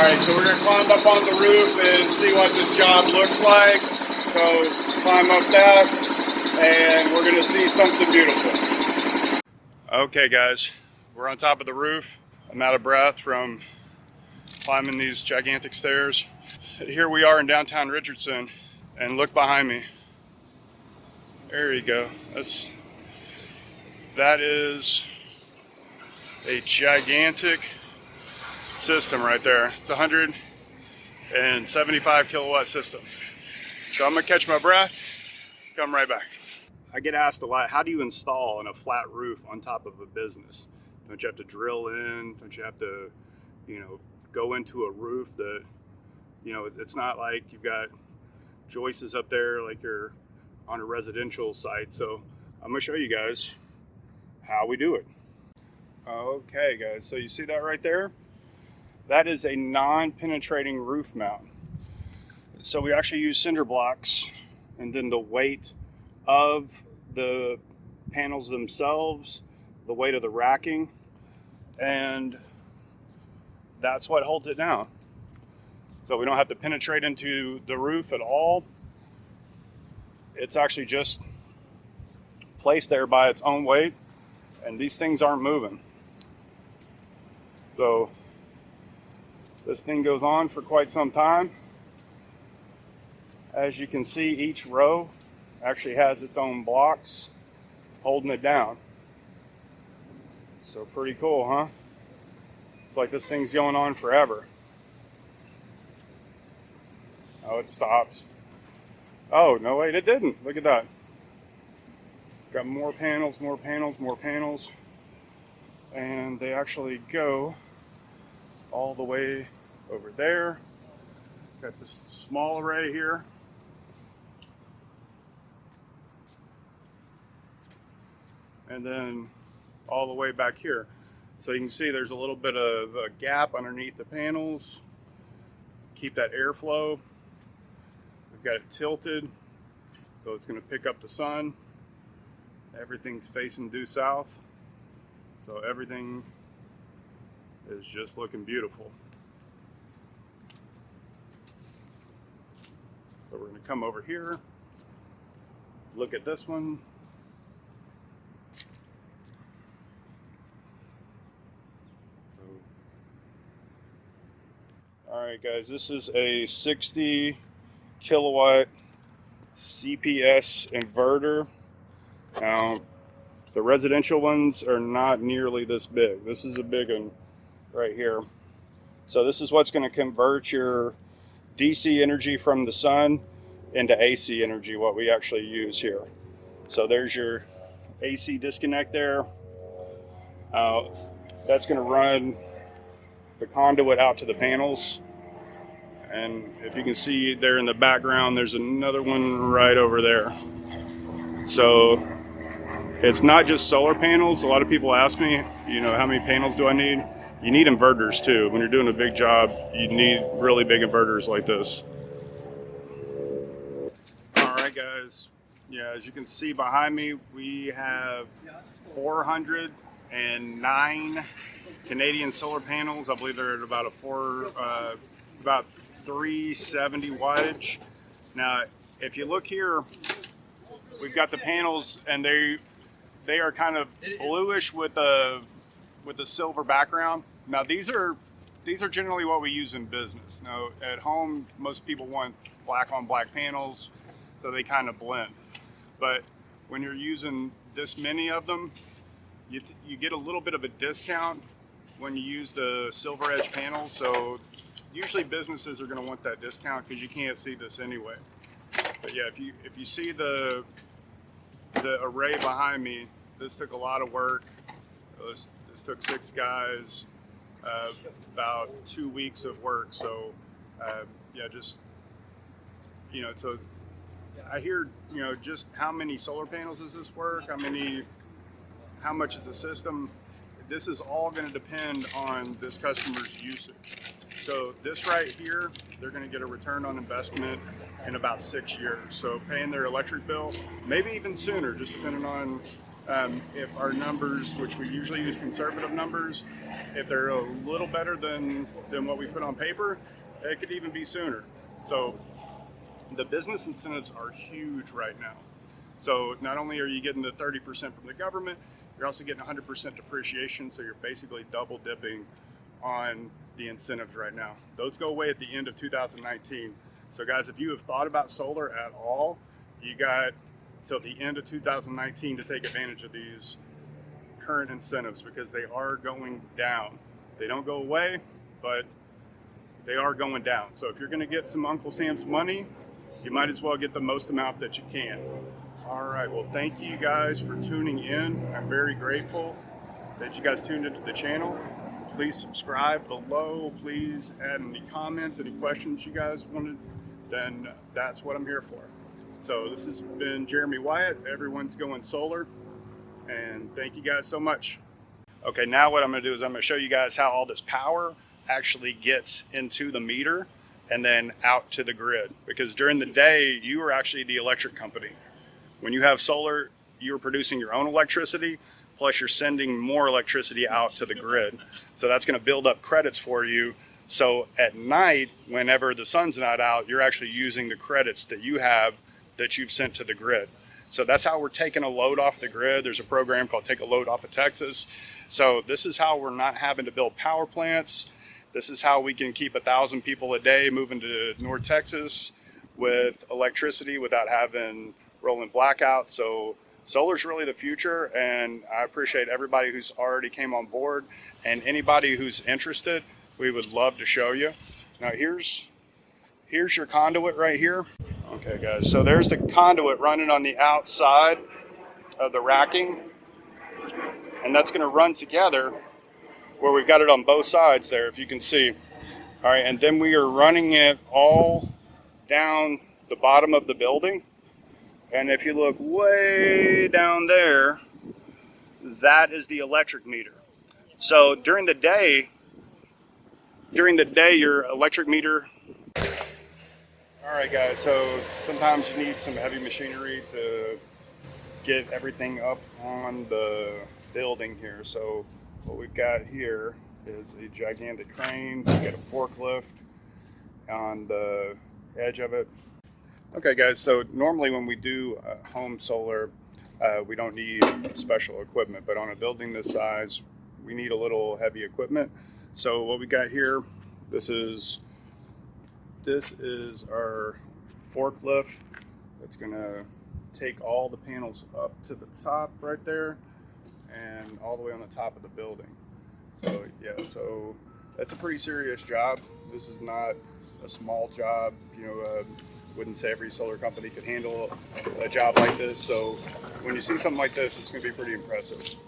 Alright, so we're going to climb up on the roof and see what this job looks like. So climb up that and we're going to see something beautiful. Okay guys, we're on top of the roof. I'm out of breath from climbing these gigantic stairs. Here we are in downtown Richardson, and look behind me. There you go. That is a gigantic system right there. It's a 175 kilowatt system. So I'm gonna catch my breath, come right back. I get asked a lot, how do you install on a flat roof on top of a business? Don't you have to drill in? Don't you have to, go into a roof that, it's not like you've got joists up there like you're on a residential site. So I'm gonna show you guys how we do it. Okay guys, so you see that right there? That is a non-penetrating roof mount. So we actually use cinder blocks, and then the weight of the panels themselves, the weight of the racking, and that's what holds it down. So we don't have to penetrate into the roof at all. It's actually just placed there by its own weight, and these things aren't moving. So this thing goes on for quite some time. As you can see, each row actually has its own blocks holding it down. So pretty cool, huh? It's like this thing's going on forever. Oh, it stopped. Oh, no, wait, it didn't. Look at that. Got more panels, more panels, more panels. And they actually go all the way over there. Got this small array here. And then all the way back here. So you can see there's a little bit of a gap underneath the panels. Keep that airflow. We've got it tilted, so it's going to pick up the sun. Everything's facing due south. So everything is just looking beautiful. So we're going to come over here, look at this one. Alright guys, this is a 60 kilowatt CPS inverter. Now, the residential ones are not nearly this big. This is a big one right here. So this is what's going to convert your DC energy from the sun into AC energy, what we actually use here. So there's your AC disconnect there. That's going to run the conduit out to the panels. And if you can see there in the background, there's another one right over there. So it's not just solar panels. A lot of people ask me, how many panels do I need? You need inverters too. When you're doing a big job, you need really big inverters like this. All right, guys. Yeah, as you can see behind me, we have 409 Canadian solar panels. I believe they're at about about 370 wattage. Now, if you look here, we've got the panels, and they are kind of bluish with a silver background. Now these are generally what we use in business. Now at home, most people want black on black panels, so they kind of blend. But when you're using this many of them, you get a little bit of a discount when you use the silver edge panels. So usually businesses are going to want that discount because you can't see this anyway. But yeah, if you see the array behind me, this took a lot of work. This took 6 guys, about 2 weeks of work. So yeah, just so I hear just how many solar panels does this work? How much is the system? This is all going to depend on this customer's usage. So this right here, they're going to get a return on investment in about 6 years. So paying their electric bill, maybe even sooner, just depending on If our numbers, which we usually use conservative numbers, if they're a little better than what we put on paper, it could even be sooner. So the business incentives are huge right now. So not only are you getting the 30% from the government, you're also getting 100% depreciation. So you're basically double dipping on the incentives right now. Those go away at the end of 2019. So guys, if you have thought about solar at all, you got till the end of 2019 to take advantage of these current incentives, because they are going down. They don't go away, but they are going down. So if you're going to get some Uncle Sam's money, you might as well get the most amount that you can. All right, well, thank you guys for tuning in. I'm very grateful that you guys tuned into the channel. Please subscribe below. Please add any comments, any questions you guys wanted, then that's what I'm here for. So this has been Jeremy Wyatt. Everyone's going solar, and thank you guys so much. Okay, now what I'm going to do is I'm going to show you guys how all this power actually gets into the meter and then out to the grid. Because during the day, you are actually the electric company. When you have solar, you're producing your own electricity, plus you're sending more electricity out to the grid. So that's going to build up credits for you. So at night, whenever the sun's not out, you're actually using the credits that you have that you've sent to the grid. So that's how we're taking a load off the grid. There's a program called Take a Load Off of Texas. So this is how we're not having to build power plants. This is how we can keep 1,000 people a day moving to North Texas with electricity without having rolling blackouts. So solar's really the future, and I appreciate everybody who's already came on board, and anybody who's interested, we would love to show you. Now here's your conduit right here. Okay guys, so there's the conduit running on the outside of the racking, and that's going to run together where we've got it on both sides there, if you can see. All right, and then we are running it all down the bottom of the building. And if you look way down there, that is the electric meter. So during the day, your electric meter. All right guys, so sometimes you need some heavy machinery to get everything up on the building here. So what we've got here is a gigantic crane. We've got a forklift on the edge of it. Okay guys, so normally when we do home solar, we don't need special equipment, but on a building this size, we need a little heavy equipment. So what we got here, this is our forklift that's gonna take all the panels up to the top right there and all the way on the top of the building. So yeah, so that's a pretty serious job. This is not a small job, you know. Wouldn't say every solar company could handle a job like this. So when you see something like this, it's going to be pretty impressive.